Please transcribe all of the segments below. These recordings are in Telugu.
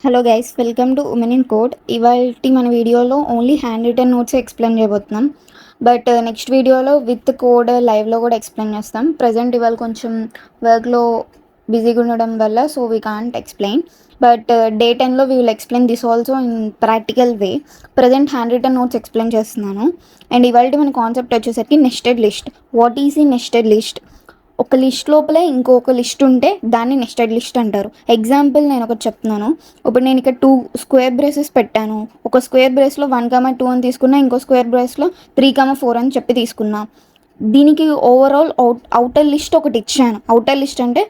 Hello guys, welcome to women in code. ఇవాళ మన వీడియోలో only hand written notes explain చేయబోతున్నాం. బట్ నెక్స్ట్ వీడియోలో విత్ కోడ్ లైవ్లో కూడా ఎక్స్ప్లెయిన్ చేస్తాం. ప్రజెంట్ ఇవాళ కొంచెం వర్క్లో బిజీగా ఉండడం వల్ల so we can't explain. But day 10లో we will explain this also in practical way. Present hand written notes explain చేస్తున్నాను. అండ్ ఇవాళ మన కాన్సెప్ట్ వచ్చేసరికి నెస్టెడ్ లిస్ట్. వాట్ ఈజ్ ఈ నెస్టెడ్ లిస్ట్? ఒక లిస్ట్ లోపలే ఇంకొక లిస్ట్ ఉంటే దాన్ని నెస్టెడ్ లిస్ట్ అంటారు. ఎగ్జాంపుల్ నేను ఒకటి చెప్తున్నాను. ఇప్పుడు నేను ఇక్కడ 2 స్క్వేర్ బ్రేసెస్ పెట్టాను. ఒక స్క్వేర్ బ్రేస్లో 1,2 అని తీసుకున్నా, ఇంకో స్క్వేర్ బ్రేస్లో 3,4 అని చెప్పి తీసుకున్నా. దీనికి ఓవరాల్ అవుటర్ లిస్ట్ ఒకటి ఇచ్చాను. అవుటర్ లిస్ట్ అంటే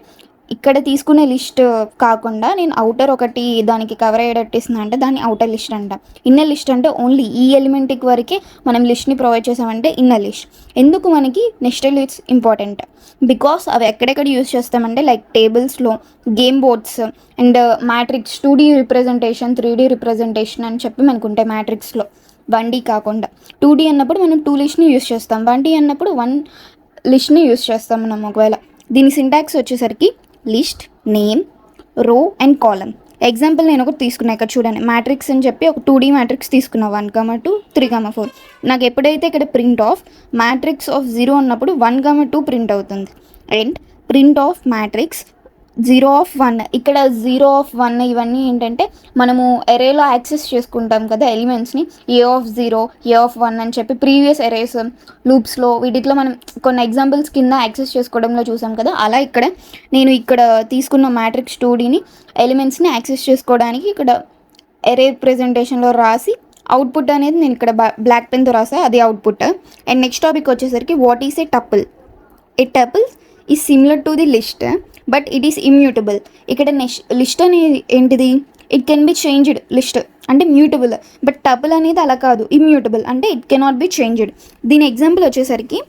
ఇక్కడ తీసుకునే లిస్ట్ కాకుండా నేను అవుటర్ ఒకటి దానికి కవర్ అయ్యేటట్టు ఇస్తున్నాను అంటే దాన్ని అవుటర్ లిస్ట్ అంట. ఇన్నర్ లిస్ట్ అంటే ఓన్లీ ఈ ఎలిమెంట్కి వరకే మనం లిస్ట్ని ప్రొవైడ్ చేసామంటే ఇన్నర్ లిస్ట్. ఎందుకు మనకి నెస్టెడ్ లిస్ట్ ఇంపార్టెంట్? బికాస్ అవి ఎక్కడెక్కడ యూజ్ చేస్తామంటే లైక్ టేబుల్స్లో, game boards and matrix 2D representation, 3D representation అని చెప్పి మనకు ఉంటాయి మ్యాట్రిక్స్లో. 1D కాకుండా 2D అన్నప్పుడు మనం 2 లిస్ట్ని యూజ్ చేస్తాం. 1D అన్నప్పుడు 1 లిస్ట్ని యూజ్ చేస్తాం మనం. ఒకవేళ దీని సింటాక్స్ వచ్చేసరికి లిస్ట్, నేమ్, రో అండ్ కాలం. ఎగ్జాంపుల్ నేను ఒకటి తీసుకున్నా. ఇక్కడ చూడండి, మ్యాట్రిక్స్ అని చెప్పి ఒక 2D మ్యాట్రిక్స్ తీసుకున్నా. 1,2 3,4. నాకు ఎప్పుడైతే ఇక్కడ ప్రింట్ ఆఫ్ మ్యాట్రిక్స్ ఆఫ్ 0 అన్నప్పుడు 1,2 ప్రింట్ అవుతుంది. అండ్ ప్రింట్ ఆఫ్ మ్యాట్రిక్స్ 0 ఇక్కడ 0 ఇవన్నీ ఏంటంటే మనము ఎరేలో యాక్సెస్ చేసుకుంటాం కదా ఎలిమెంట్స్ని. A0, A1 అని చెప్పి ప్రీవియస్ ఎరేస్ లూప్స్లో వీటిలో మనం కొన్ని ఎగ్జాంపుల్స్ కింద యాక్సెస్ చేసుకోవడంలో చూసాం కదా. అలా నేను ఇక్కడ తీసుకున్న మ్యాట్రిక్స్ 2Dని ఎలిమెంట్స్ని యాక్సెస్ చేసుకోవడానికి ఇక్కడ ఎరే ప్రెజెంటేషన్లో రాసి అవుట్పుట్ అనేది నేను ఇక్కడ బ్లాక్ పెన్తో రాసా, అది అవుట్పుట్. అండ్ నెక్స్ట్ టాపిక్ వచ్చేసరికి what is a tuple. A tuple is similar to the list but it is immutable. ఇక్కడ లిస్ట్ అనేది ఏంటిది? It can be changed. List అంటే మ్యూటబుల్, బట్ టపుల్ అనేది అలా కాదు, ఇమ్యూటబుల్ అంటే ఇట్ కెనాట్ బి చేంజ్డ్. దీని ఎగ్జాంపుల్ వచ్చేసరికి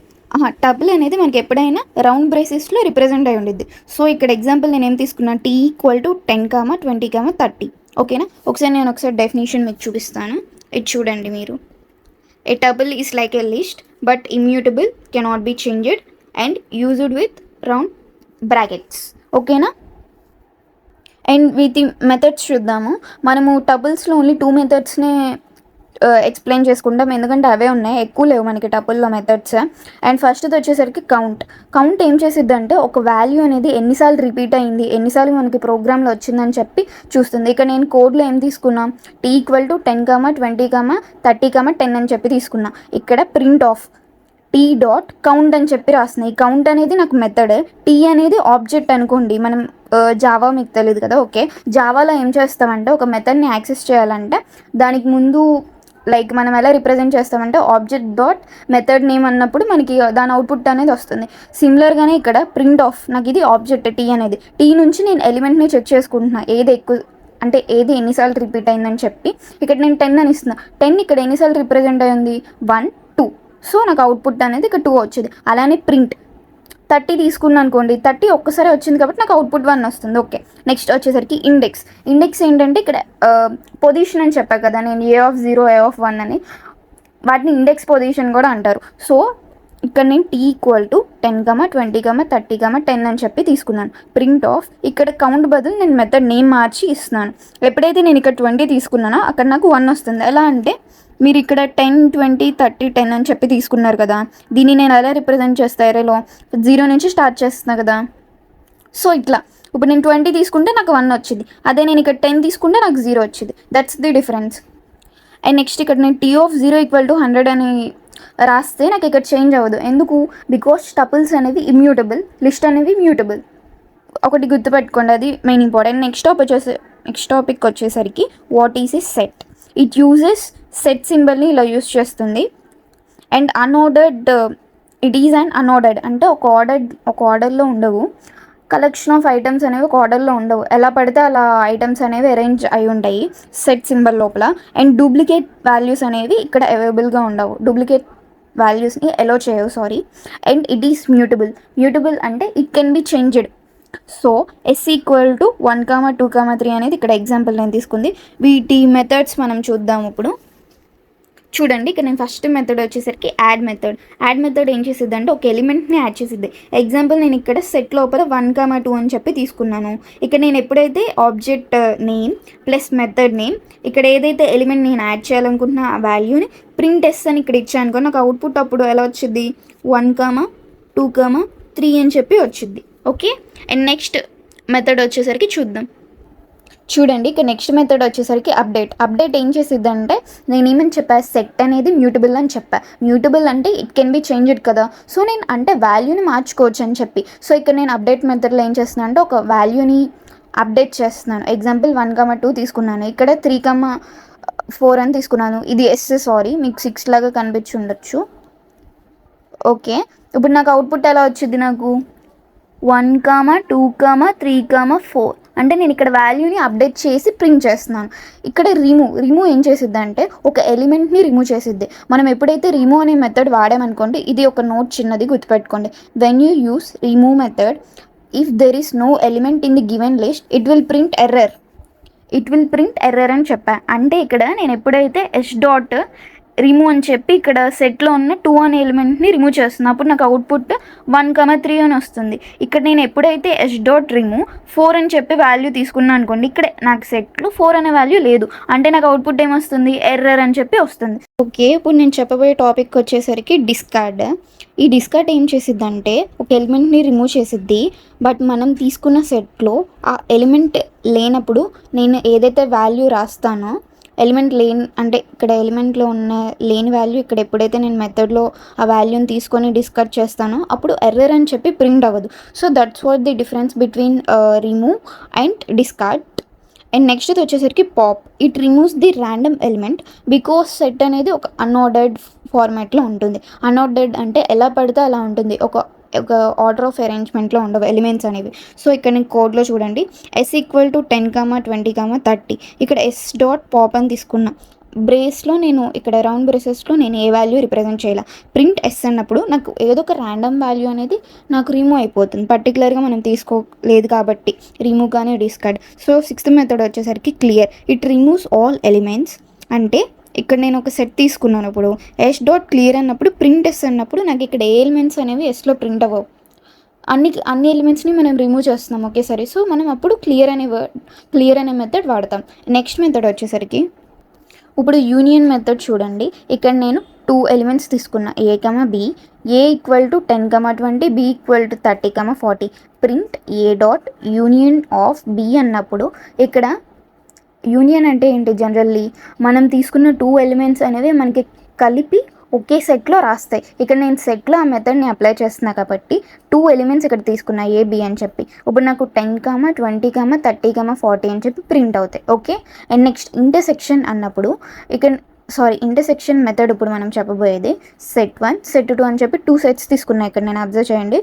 టపుల్ అనేది మనకి ఎప్పుడైనా రౌండ్ బ్రేసెస్లో రిప్రజెంట్ అయి ఉండిద్ది. సో ఇక్కడ ఎగ్జాంపుల్ నేను ఏం తీసుకున్నా, T = 10, 20, 30. ఓకేనా? ఒకసారి డెఫినేషన్ మీకు చూపిస్తాను. ఇది చూడండి మీరు. A tuple is like a list but immutable, cannot be changed and used with round brackets. ఓకేనా? అండ్ వీటి మెథడ్స్ చూద్దాము. మనము టపుల్స్లో ఓన్లీ 2 మెథడ్స్నే ఎక్స్ప్లెయిన్ చేసుకుంటాం, ఎందుకంటే అవే ఉన్నాయి, ఎక్కువ లేవు మనకి టపుల్లో మెథడ్స్. అండ్ ఫస్ట్ది వచ్చేసరికి కౌంట్ ఏం చేసిద్ది అంటే ఒక వాల్యూ అనేది ఎన్నిసార్లు రిపీట్ అయింది, ఎన్నిసార్లు మనకి ప్రోగ్రామ్లో వచ్చిందని చెప్పి చూస్తుంది. ఇక్కడ నేను కోడ్లో ఏం తీసుకున్నా, T = 10, 20, 30, 10 అని చెప్పి తీసుకున్నా. ఇక్కడ ప్రింట్ ఆఫ్ T.count అని చెప్పి రాస్తున్నాయి. ఈ కౌంట్ అనేది నాకు మెథడ్, T అనేది ఆబ్జెక్ట్ అనుకోండి. మనం జావా మీకు తెలియదు కదా. ఓకే, జావాలో ఏం చేస్తామంటే ఒక మెథడ్ని యాక్సెస్ చేయాలంటే దానికి ముందు లైక్ మనం ఎలా రిప్రజెంట్ చేస్తామంటే ఆబ్జెక్ట్ డాట్ మెథడ్ నేమ్ అన్నప్పుడు మనకి దాని అవుట్పుట్ అనేది వస్తుంది. సిమిలర్గానే ఇక్కడ ప్రింట్ ఆఫ్, నాకు ఇది ఆబ్జెక్ట్ T అనేది. T నుంచి నేను ఎలిమెంట్ని చెక్ చేసుకుంటున్నా, ఏది ఎక్కువ అంటే ఏది ఎన్నిసార్లు రిపీట్ అయిందని చెప్పి. ఇక్కడ నేను 10 అని ఇస్తున్నా. 10 ఇక్కడ ఎన్నిసార్లు రిప్రజెంట్ అయ్యింది? 1, 2. సో నాకు అవుట్పుట్ అనేది ఇక్కడ 2 వచ్చింది. అలానే ప్రింట్ 30 తీసుకున్నాను అనుకోండి, 30 ఒక్కసారి వచ్చింది కాబట్టి నాకు అవుట్పుట్ 1 వస్తుంది. ఓకే, నెక్స్ట్ వచ్చేసరికి ఇండెక్స్ ఏంటంటే ఇక్కడ పొజిషన్ అని చెప్పా కదా నేను, A0, A1 అని. వాటిని ఇండెక్స్ పొజిషన్ కూడా అంటారు. సో ఇక్కడ నేను T = 10, 20, 30, 10 అని చెప్పి తీసుకున్నాను. ప్రింట్ ఆఫ్ ఇక్కడ కౌంట్ బదులు నేను మెథడ్ నేమ్ మార్చి ఇస్తున్నాను. ఎప్పుడైతే నేను ఇక్కడ 20 తీసుకున్నానో అక్కడ నాకు 1 వస్తుంది. ఎలా అంటే మీరు ఇక్కడ 10, 20, 30, 10 అని చెప్పి తీసుకున్నారు కదా, దీన్ని నేను ఎలా రిప్రజెంట్ చేస్తా, ఎరేలో 0 నుంచి స్టార్ట్ చేస్తున్నా కదా. సో ఇట్లా ఇప్పుడు నేను 20 తీసుకుంటే నాకు 1 వచ్చింది, అదే నేను ఇక్కడ 10 తీసుకుంటే నాకు 0 వచ్చింది. That's the difference. And next ఇక్కడ నేను T(0 = 100) అని రాస్తే నాకు ఇక్కడ చేంజ్ అవ్వదు. ఎందుకు? బికాస్ టపుల్స్ అనేవి ఇమ్యూటబుల్, లిస్ట్ అనేవి మ్యూటబుల్. ఒకటి గుర్తుపెట్టుకోండి, అది మెయిన్ ఇంపార్టెంట్. నెక్స్ట్ టాపిక్ వచ్చేసరికి what is a set. It uses set సింబల్ని ఇలా యూజ్ చేస్తుంది. And unordered, it is and unordered అంటే ఒక ఆర్డర్లో ఉండవు. కలెక్షన్ ఆఫ్ ఐటమ్స్ అనేవి ఒక ఆర్డర్లో ఉండవు, ఎలా పడితే అలా ఐటమ్స్ అనేవి అరేంజ్ అయి ఉంటాయి సెట్ సింబల్ లోపల. అండ్ డూప్లికేట్ వాల్యూస్ అనేవి ఇక్కడ అవైలబుల్గా ఉండవు, డూప్లికేట్ వాల్యూస్ని ఎలో చేయవు, sorry. And it is mutable అంటే it can be changed. So S = 1, 2, 3 అనేది ఇక్కడ ఎగ్జాంపుల్ నేను తీసుకుంది. వీటి మెథడ్స్ మనం చూద్దాం ఇప్పుడు. చూడండి ఇక్కడ నేను ఫస్ట్ మెథడ్ వచ్చేసరికి యాడ్ మెథడ్ ఏం చేసిద్ది అంటే ఒక ఎలిమెంట్ని యాడ్ చేసిద్ది. ఎగ్జాంపుల్ నేను ఇక్కడ సెట్ లోపల 1, 2 అని చెప్పి తీసుకున్నాను. ఇక్కడ నేను ఎప్పుడైతే object name plus method name ఇక్కడ ఏదైతే ఎలిమెంట్ నేను యాడ్ చేయాలనుకుంటున్నా ఆ వాల్యూని ప్రింట్ ఎస్ అని ఇక్కడ ఇచ్చాను అనుకో, నాకు అవుట్పుట్ అప్పుడు ఎలా వచ్చింది 1, 2, 3 అని చెప్పి వచ్చింది. ఓకే, అండ్ నెక్స్ట్ మెథడ్ వచ్చేసరికి చూద్దాం. చూడండి ఇక్కడ నెక్స్ట్ మెథడ్ వచ్చేసరికి అప్డేట్ ఏం చేసిద్దంటే నేను ఏమని చెప్పా, సెట్ అనేది మ్యూటబుల్ అని చెప్పా. మ్యూటబుల్ అంటే ఇట్ కెన్ బి చేంజ్డ్ కదా, సో నేను అంటే వాల్యూని మార్చుకోవచ్చు అని చెప్పి. సో ఇక్కడ నేను అప్డేట్ మెథడ్లో ఏం చేస్తున్నాను అంటే ఒక వాల్యూని అప్డేట్ చేస్తున్నాను. ఎగ్జాంపుల్ 1, 2 తీసుకున్నాను, ఇక్కడ 3, 4 అని తీసుకున్నాను. ఇది సారీ మీకు 6 లాగా కనిపించి ఉండొచ్చు. ఓకే, ఇప్పుడు నాకు అవుట్పుట్ ఎలా వచ్చింది, నాకు 1, 2, 3, 4 అంటే నేను ఇక్కడ వాల్యూని అప్డేట్ చేసి ప్రింట్ చేస్తున్నాను. ఇక్కడ రిమూవ్ ఏం చేసిద్ది అంటే ఒక ఎలిమెంట్ని రిమూవ్ చేసిద్ది. మనం ఎప్పుడైతే రిమూవ్ అనే మెథడ్ వాడామనుకోండి, ఇది ఒక నోట్ చిన్నది గుర్తుపెట్టుకోండి. When you use remove method, if there is no element in the given list it will print error అని చెప్పా. అంటే ఇక్కడ నేను ఎప్పుడైతే రిమూవ్ అని చెప్పి ఇక్కడ సెట్లో ఉన్న 2 అనే ఎలిమెంట్ని రిమూవ్ చేస్తున్నాను, అప్పుడు నాకు అవుట్పుట్ 1, 3 అని వస్తుంది. ఇక్కడ నేను ఎప్పుడైతే రిమూవ్ 4 అని చెప్పి వాల్యూ తీసుకున్నాను అనుకోండి, ఇక్కడ నాకు సెట్లో 4 అనే వాల్యూ లేదు, అంటే నాకు అవుట్పుట్ ఏమొస్తుంది, ఎర్రర్ అని చెప్పి వస్తుంది. ఓకే, ఇప్పుడు నేను చెప్పబోయే టాపిక్ వచ్చేసరికి డిస్కార్డ్. ఈ డిస్కార్డ్ ఏం చేసిద్దంటే ఒక ఎలిమెంట్ని రిమూవ్ చేసిద్ది, బట్ మనం తీసుకున్న సెట్లో ఆ ఎలిమెంట్ లేనప్పుడు నేను ఏదైతే వాల్యూ రాస్తానో ఎలిమెంట్ అంటే ఇక్కడ ఎలిమెంట్లో ఉన్న లేని వాల్యూ ఇక్కడ ఎప్పుడైతే నేను మెథడ్లో ఆ వాల్యూని తీసుకొని డిస్కార్డ్ చేస్తానో అప్పుడు ఎర్రర్ అని చెప్పి ప్రింట్ అవ్వదు. So that's what the difference between remove and discard. And next వచ్చేసరికి pop. It removes the random element because set అనేది ఒక అన్ఆర్డర్డ్ ఫార్మాట్లో ఉంటుంది. అన్ఆర్డర్డ్ అంటే ఎలా పడితే అలా ఉంటుంది, ఒక ఆర్డర్ ఆఫ్ అరేంజ్మెంట్లో ఉండవు ఎలిమెంట్స్ అనేవి. సో ఇక్కడ నేను కోడ్లో చూడండి, S = 10, 20, 30 ఇక్కడ S.pop అని తీసుకున్నా. బ్రేస్లో నేను ఇక్కడ రౌండ్ బ్రేసెస్లో నేను ఏ వాల్యూ రిప్రజెంట్ చేయాలి, ప్రింట్ S అన్నప్పుడు నాకు ఏదో ఒక ర్యాండమ్ వాల్యూ అనేది నాకు రిమూవ్ అయిపోతుంది, పర్టికులర్గా మనం తీసుకోలేదు కాబట్టి రిమూవ్ కానీ డిస్కార్డ్. సో 6th మెథడ్ వచ్చేసరికి clear. It removes all elements. అంటే ఇక్కడ నేను ఒక సెట్ తీసుకున్నాను, ఇప్పుడు S.clear అన్నప్పుడు ప్రింట్ S అన్నప్పుడు నాకు ఇక్కడ ఏ ఎలిమెంట్స్ అనేవి Sలో ప్రింట్ అవ్వవు, అన్ని ఎలిమెంట్స్ని మనం రిమూవ్ చేస్తున్నాం ఒకేసారి. సో మనం అప్పుడు క్లియర్ అనే మెథడ్ వాడతాం. నెక్స్ట్ మెథడ్ వచ్చేసరికి ఇప్పుడు యూనియన్ మెథడ్ చూడండి. ఇక్కడ నేను 2 ఎలిమెంట్స్ తీసుకున్నా, A, B. A = 10, 20, B = 30, 40. Print A.union of B అన్నప్పుడు ఇక్కడ యూనియన్ అంటే ఏంటి, జనరల్లీ మనం తీసుకున్న 2 ఎలిమెంట్స్ అనేవి మనకి కలిపి ఒకే సెట్లో రాస్తాయి. ఇక్కడ నేను సెట్లో ఆ మెథడ్ని అప్లై చేస్తున్నా కాబట్టి 2 ఎలిమెంట్స్ ఇక్కడ తీసుకున్నా A, B అని చెప్పి. ఇప్పుడు నాకు 10, 20, 30, 40 అని చెప్పి ప్రింట్ అవుతాయి. ఓకే, అండ్ నెక్స్ట్ ఇంటర్సెక్షన్ అన్నప్పుడు ఇంటర్సెక్షన్ మెథడ్ ఇప్పుడు మనం చెప్పబోయేది సెట్ 1, సెట్ 2 అని చెప్పి 2 సెట్స్ తీసుకున్నా. ఇక్కడ నేను అబ్జర్వ్ చేయండి,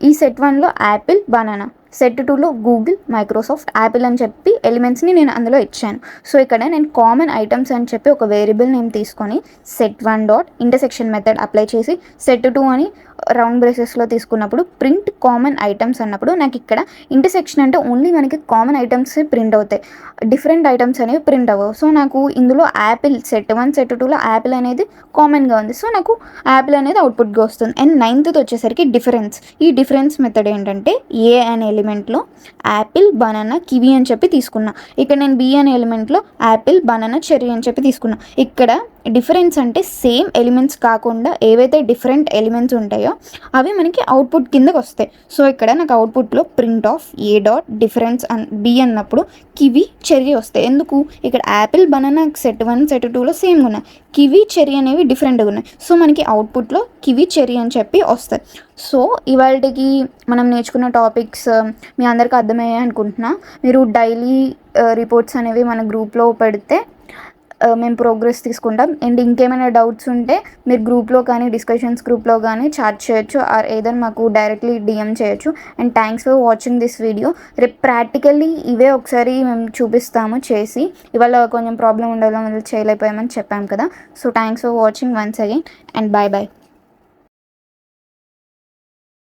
ఈ సెట్ 1లో యాపిల్, బనానా, సెట్ 2లో గూగుల్, మైక్రోసాఫ్ట్, యాపిల్ అని చెప్పి ఎలిమెంట్స్ని నేను అందులో ఇచ్చాను. సో ఇక్కడ నేను కామన్ ఐటమ్స్ అని చెప్పి ఒక వేరియబుల్ నేమ్ తీసుకొని set1.intersection మెథడ్ అప్లై చేసి సెట్ 2 అని రౌండ్ బ్రేసెస్లో తీసుకున్నప్పుడు ప్రింట్ కామన్ ఐటమ్స్ అన్నప్పుడు నాకు ఇక్కడ ఇంటర్సెక్షన్ అంటే ఓన్లీ మనకి కామన్ ఐటమ్స్ ప్రింట్ అవుతాయి, డిఫరెంట్ ఐటమ్స్ అనేవి ప్రింట్ అవ్వవు. సో నాకు ఇందులో యాపిల్ సెట్ 1, సెట్ 2లో యాపిల్ అనేది కామన్గా ఉంది, సో నాకు యాపిల్ అనేది అవుట్పుట్గా వస్తుంది. అండ్ 9th వచ్చేసరికి డిఫరెన్స్. ఈ డిఫరెన్స్ మెథడ్ ఏంటంటే ఏ అనే ఎలిమెంట్లో యాపిల్, బనానా, కివి అని చెప్పి తీసుకున్నా. ఇక్కడ నేను B అనే ఎలిమెంట్లో యాపిల్, బనానా, చెర్రీ అని చెప్పి తీసుకున్నా. ఇక్కడ డిఫరెన్స్ అంటే సేమ్ ఎలిమెంట్స్ కాకుండా ఏవైతే డిఫరెంట్ ఎలిమెంట్స్ ఉంటాయో అవి మనకి అవుట్పుట్ కిందకి వస్తాయి. సో ఇక్కడ నాకు అవుట్పుట్లో ప్రింట్ ఆఫ్ A.difference B అన్నప్పుడు కివి, చెర్రీ వస్తాయి. ఎందుకు, ఇక్కడ యాపిల్, బనానా సెట్ 1, సెట్ 2లో సేమ్గా ఉన్నాయి, కివి, చెర్రీ అనేవి డిఫరెంట్గా ఉన్నాయి. సో మనకి అవుట్పుట్లో కివి, చెర్రీ అని చెప్పి వస్తాయి. సో ఇవాళకి మనం నేర్చుకున్న టాపిక్స్ మీ అందరికీ అర్థమయ్యాయి అనుకుంటున్నా. మీరు డైలీ రిపోర్ట్స్ అనేవి మన గ్రూప్లో పెడితే మేము ప్రోగ్రెస్ తీసుకుంటాం. అండ్ ఇంకేమైనా డౌట్స్ ఉంటే మీరు గ్రూప్లో కానీ డిస్కషన్స్ గ్రూప్లో కానీ చాట్ చేయొచ్చు, ఆర్ ఏదైనా మాకు డైరెక్ట్లీ DM చేయొచ్చు. And thanks for watching this video. రేపు ప్రాక్టికల్లీ ఇవే ఒకసారి మేము చూపిస్తాము చేసి, ఇవాళ కొంచెం ప్రాబ్లం ఉండడం వల్ల చేయలేకపోయామని చెప్పాం కదా. So thanks for watching once again and bye.